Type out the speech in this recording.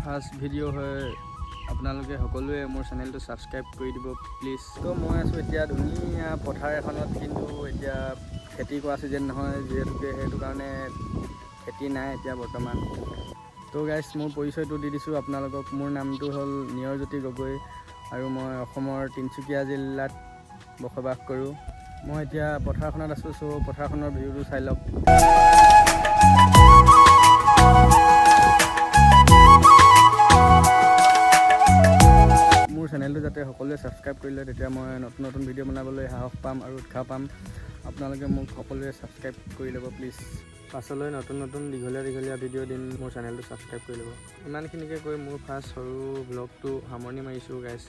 First video' হয় আপোনালোকে সকলোৱে মোৰ চেনেলটো ছাবস্ক্ৰাইব কৰি দিব প্লিজ। তো মই আছোঁ এতিয়া ধুনীয়া পথাৰ এখনত, কিন্তু এতিয়া খেতি কৰা ছিজন নহয় যিহেতুকে, সেইটো কাৰণে খেতি নাই এতিয়া বৰ্তমান। তো গাইছ, মোৰ পৰিচয়টো দি দিছোঁ আপোনালোকক। মোৰ নামটো হ'ল নিয়ৰজ্যোতি গগৈ আৰু মই অসমৰ তিনিচুকীয়া জিলাত বসবাস কৰোঁ। মই এতিয়া পথাৰখনত আছোঁ, চ' পথাৰখনৰ ভিউটো চাই লওক। মোৰ চেনেলটো যাতে সকলোৱে ছাবস্ক্ৰাইব কৰি লয়, তেতিয়া মই নতুন নতুন ভিডিঅ' বনাবলৈ সাহস পাম আৰু উৎসাহ পাম। আপোনালোকে মোক সকলোৱে ছাবস্ক্ৰাইব কৰি ল'ব প্লিজ। পাছলৈ নতুন নতুন দীঘলীয়া ভিডিঅ' দিম, মোৰ চেনেলটো ছাবস্ক্ৰাইব কৰি ল'ব। ইমানখিনিকে কৈ মোৰ ফাৰ্ষ্ট সৰু ব্লগটো সামৰণি মাৰিছোঁ গাইছ।